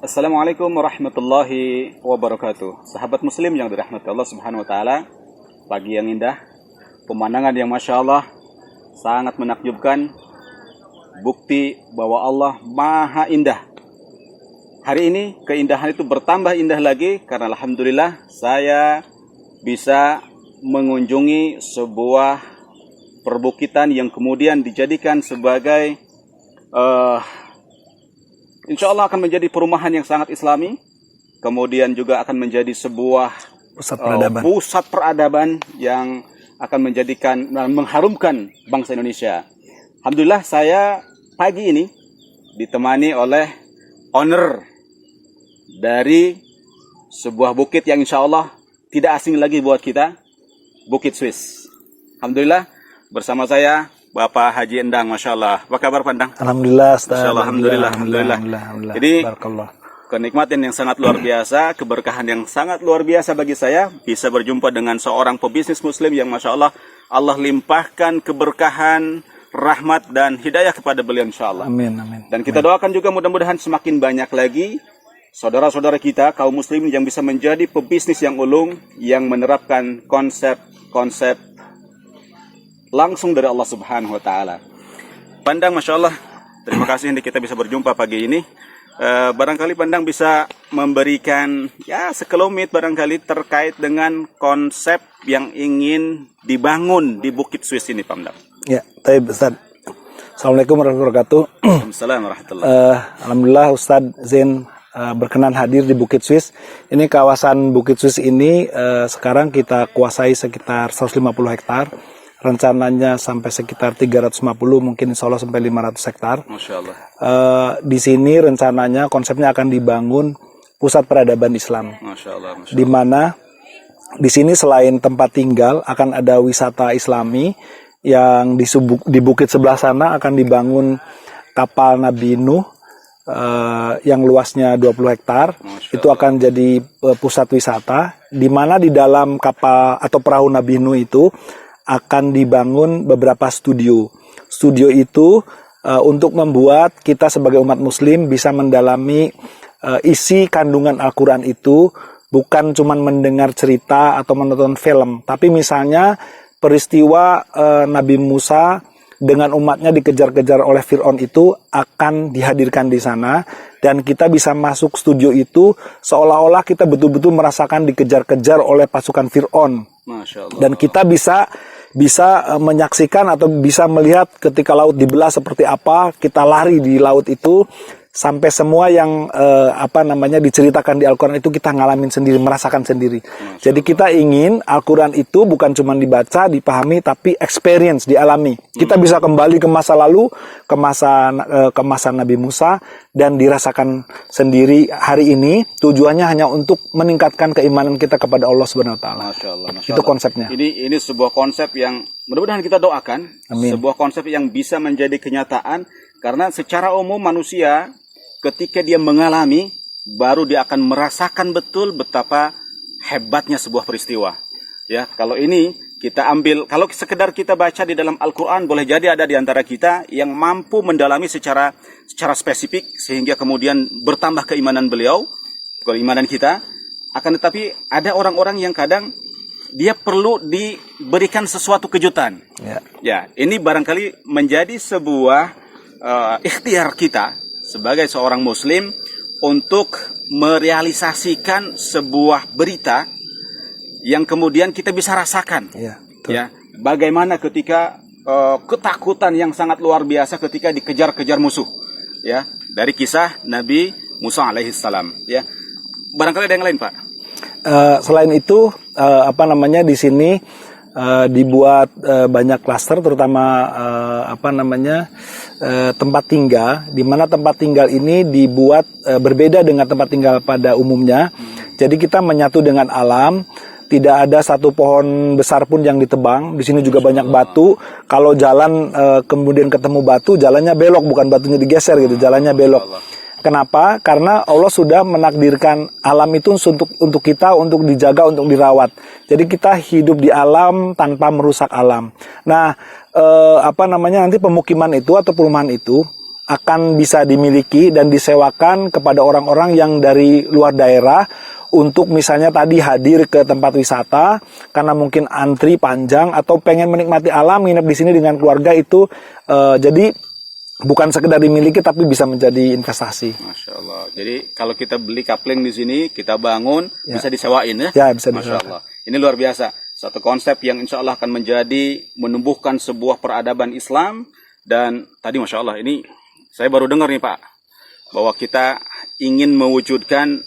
Assalamualaikum warahmatullahi wabarakatuh. Sahabat muslim yang dirahmati Allah Subhanahu wa taala, pagi yang indah, pemandangan yang Masya Allah sangat menakjubkan, bukti bahwa Allah maha indah. Hari ini keindahan itu bertambah indah lagi karena alhamdulillah saya bisa mengunjungi sebuah perbukitan yang kemudian dijadikan sebagai insya Allah akan menjadi perumahan yang sangat islami. Kemudian juga akan menjadi sebuah pusat peradaban yang akan menjadikan dan mengharumkan bangsa Indonesia. Alhamdulillah saya pagi ini ditemani oleh owner dari sebuah bukit yang insya Allah tidak asing lagi buat kita, Bukit Swiss. Alhamdulillah bersama saya Bapak Haji Endang, Masya Allah. Apa kabar Pak Endang? Alhamdulillah, Alhamdulillah. Jadi kenikmatan yang sangat luar biasa, keberkahan yang sangat luar biasa bagi saya bisa berjumpa dengan seorang pebisnis muslim yang Masya Allah, Allah limpahkan keberkahan, rahmat dan hidayah kepada beliau insya Allah. Amin, amin. Dan kita doakan juga mudah-mudahan semakin banyak lagi saudara-saudara kita, kaum muslim yang bisa menjadi pebisnis yang ulung, yang menerapkan konsep-konsep langsung dari Allah Subhanahu wa taala. Pandang, Masya Allah, terima kasih ini kita bisa berjumpa pagi ini. Barangkali Pandang bisa memberikan sekelumit barangkali terkait dengan konsep yang ingin dibangun di Bukit Swiss ini, Pandang. Ya, baik Ustaz. Assalamualaikum warahmatullahi wabarakatuh. Waalaikumsalam warahmatullahi wabarakatuh. Alhamdulillah Ustaz Zain berkenan hadir di Bukit Swiss. Ini kawasan Bukit Swiss ini sekarang kita kuasai sekitar 150 hektar. Rencananya sampai sekitar 350, mungkin insya Allah sampai 500 hektar. Masya Allah. Di sini rencananya konsepnya akan dibangun pusat peradaban Islam. Masya Allah, Masya Allah. Di mana di sini selain tempat tinggal akan ada wisata Islami yang di bukit sebelah sana akan dibangun kapal Nabi Nuh yang luasnya 20 hektar. Itu akan jadi pusat wisata, di mana di dalam kapal atau perahu Nabi Nuh itu akan dibangun beberapa studio. Studio itu untuk membuat kita sebagai umat muslim bisa mendalami isi kandungan Al-Quran itu, bukan cuma mendengar cerita atau menonton film, tapi misalnya peristiwa Nabi Musa dengan umatnya dikejar-kejar oleh Fir'aun itu akan dihadirkan di sana, dan kita bisa masuk studio itu seolah-olah kita betul-betul merasakan dikejar-kejar oleh pasukan Fir'aun. Masya Allah. Dan kita bisa menyaksikan atau bisa melihat ketika laut dibelah seperti apa, kita lari di laut itu, sampai semua yang diceritakan di Al-Quran itu kita ngalamin sendiri, merasakan sendiri. Jadi kita ingin Al-Quran itu bukan cuma dibaca, dipahami, tapi experience, dialami. Kita bisa kembali ke masa lalu, ke masa Nabi Musa, dan dirasakan sendiri hari ini. Tujuannya hanya untuk meningkatkan keimanan kita kepada Allah Subhanahu wa taala. Masya Allah, Masya Itu Allah. konsepnya. Ini sebuah konsep yang mudah-mudahan kita doakan. Amin. Sebuah konsep yang bisa menjadi kenyataan, karena secara umum manusia ketika dia mengalami, baru dia akan merasakan betul betapa hebatnya sebuah peristiwa. Ya, kalau ini kita ambil, kalau sekedar kita baca di dalam Al-Quran, boleh jadi ada di antara kita yang mampu mendalami secara spesifik, sehingga kemudian bertambah keimanan keimanan kita. Akan tetapi ada orang-orang yang kadang dia perlu diberikan sesuatu kejutan. Ya, ini barangkali menjadi sebuah ikhtiar kita sebagai seorang muslim untuk merealisasikan sebuah berita yang kemudian kita bisa rasakan. Ya, bagaimana ketika ketakutan yang sangat luar biasa ketika dikejar-kejar musuh. Ya, dari kisah Nabi Musa alaihissalam. Ya, barangkali ada yang lain, Pak. Selain itu, di sini dibuat banyak klaster, terutama tempat tinggal, di mana tempat tinggal ini dibuat berbeda dengan tempat tinggal pada umumnya. Jadi kita menyatu dengan alam. Tidak ada satu pohon besar pun yang ditebang. Di sini juga banyak batu. Kalau jalan kemudian ketemu batu, jalannya belok, bukan batunya digeser gitu, jalannya belok. Kenapa? Karena Allah sudah menakdirkan alam itu untuk kita, untuk dijaga, untuk dirawat. Jadi kita hidup di alam tanpa merusak alam. Nah, nanti pemukiman itu atau perumahan itu akan bisa dimiliki dan disewakan kepada orang-orang yang dari luar daerah untuk misalnya tadi hadir ke tempat wisata karena mungkin antri panjang atau pengen menikmati alam, nginep di sini dengan keluarga itu jadi bukan sekedar dimiliki tapi bisa menjadi investasi. Masya Allah. Jadi kalau kita beli kapling di sini, kita bangun, bisa disewain ya? Ya, bisa Masya disewakan. Allah. Ini luar biasa. Satu konsep yang insya Allah akan menumbuhkan sebuah peradaban Islam. Dan tadi Masya Allah, ini saya baru dengar nih Pak, bahwa kita ingin mewujudkan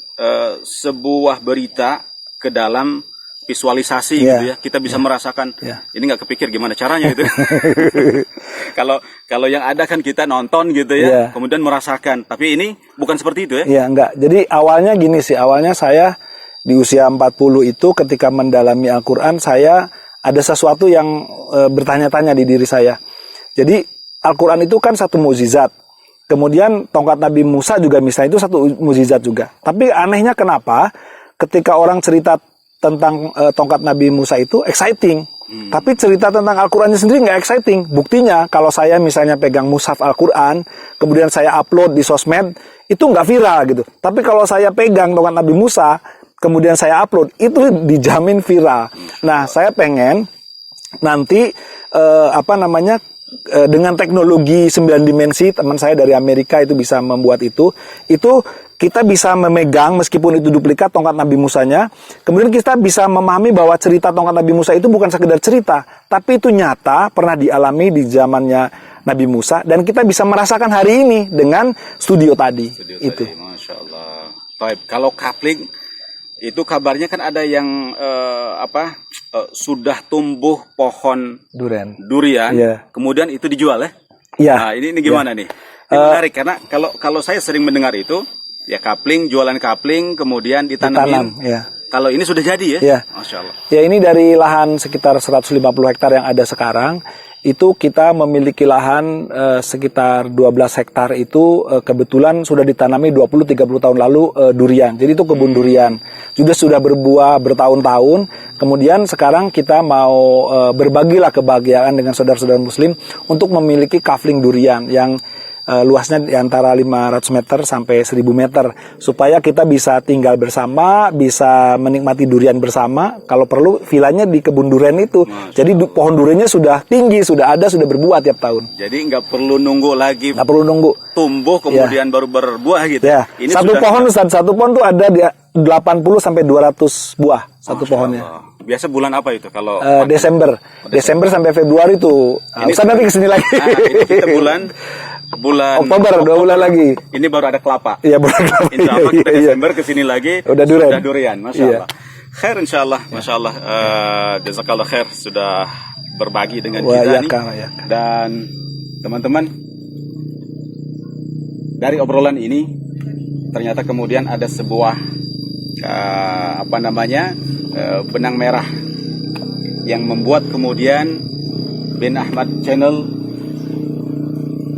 sebuah berita ke dalam visualisasi gitu ya. Kita bisa merasakan, ini nggak kepikir gimana caranya itu. Kalau yang ada kan kita nonton gitu ya, kemudian merasakan. Tapi ini bukan seperti itu ya? Iya, enggak. Jadi awalnya gini sih, awalnya saya di usia 40 itu ketika mendalami Al-Quran, saya ada sesuatu yang bertanya-tanya di diri saya. Jadi Al-Quran itu kan satu mukjizat. Kemudian tongkat Nabi Musa juga misalnya itu satu mukjizat juga. Tapi anehnya kenapa ketika orang cerita tentang tongkat Nabi Musa itu exciting. Tapi cerita tentang Al-Qurannya sendiri nggak exciting. Buktinya kalau saya misalnya pegang mushaf Al-Quran, kemudian saya upload di sosmed, itu nggak viral gitu. Tapi kalau saya pegang tongkat Nabi Musa, kemudian saya upload, itu dijamin viral. Nah, saya pengen nanti dengan teknologi 9 dimensi, teman saya dari Amerika itu bisa membuat itu kita bisa memegang meskipun itu duplikat tongkat Nabi Musanya, kemudian kita bisa memahami bahwa cerita tongkat Nabi Musa itu bukan sekedar cerita, tapi itu nyata, pernah dialami di zamannya Nabi Musa, dan kita bisa merasakan hari ini dengan studio tadi. Itu. Masya Allah. Taib. Kalau kapling itu kabarnya kan ada yang sudah tumbuh pohon durian, kemudian itu dijual ya? Iya. Nah, ini gimana nih? Ini menarik karena kalau saya sering mendengar itu ya kapling, jualan kapling, kemudian ditanamin. Kalau ini sudah jadi ya? Masya Allah. Ya, ini dari lahan sekitar 150 hektar yang ada sekarang. Itu kita memiliki lahan sekitar 12 hektar itu kebetulan sudah ditanami 20-30 tahun lalu durian. Jadi itu kebun durian. Sudah berbuah bertahun-tahun. Kemudian sekarang kita mau berbagilah kebahagiaan dengan saudara-saudara muslim untuk memiliki kafling durian yang luasnya di antara 500 meter sampai 1000 meter supaya kita bisa tinggal bersama, bisa menikmati durian bersama. Kalau perlu vilanya di kebun durian itu. Jadi pohon duriannya sudah tinggi, sudah berbuah tiap tahun. Jadi nggak perlu nunggu lagi. Nggak perlu nunggu. Tumbuh kemudian baru berbuah gitu. Ya. Ini satu pohon tuh ada di 80 sampai 200 buah satu pohonnya. Allah. Biasa bulan apa itu kalau Desember sampai Februari itu. Ustaz nanti kesini lagi. Ini kita bulan Oktober, 2 bulan lagi. Ini baru ada kelapa. Iya, baru ada kelapa. Insya Allah kita Desember kesini lagi udah durian. Masya Allah. Khair insya Allah. Masya Allah. Jazakallah khair sudah berbagi dengan kita nih. Dan teman-teman, dari obrolan ini ternyata kemudian ada sebuah benang merah yang membuat kemudian Bin Ahmad Channel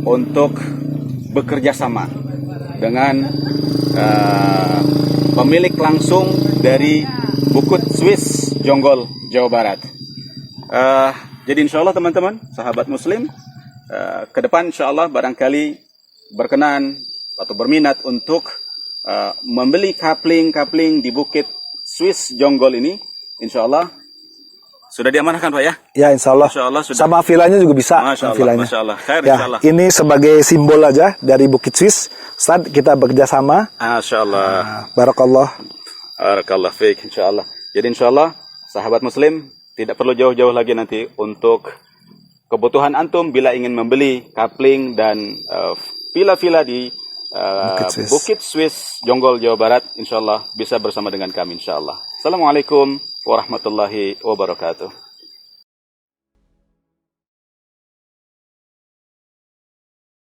untuk bekerja sama dengan pemilik langsung dari Bukit Swiss Jonggol, Jawa Barat. Jadi insya Allah teman-teman, sahabat muslim, ke depan insya Allah barangkali berkenan atau berminat untuk membeli kapling di Bukit Swiss Jonggol ini, insya Allah sudah diamanahkan Pak ya? Ya, insya Allah. Sudah. Sama vilanya juga bisa. Masya Allah. Khair, ya, insya Allah. ini sebagai simbol aja dari Bukit Swiss. Saat kita bekerja sama. Masya Allah. Barakallah. Barakallah fiik, insya Allah. Jadi insya Allah, sahabat muslim, tidak perlu jauh-jauh lagi nanti untuk kebutuhan antum bila ingin membeli kapling dan villa-villa di Bukit Swiss Jonggol, Jawa Barat, insya Allah bisa bersama dengan kami insya Allah. Assalamualaikum warahmatullahi wabarakatuh.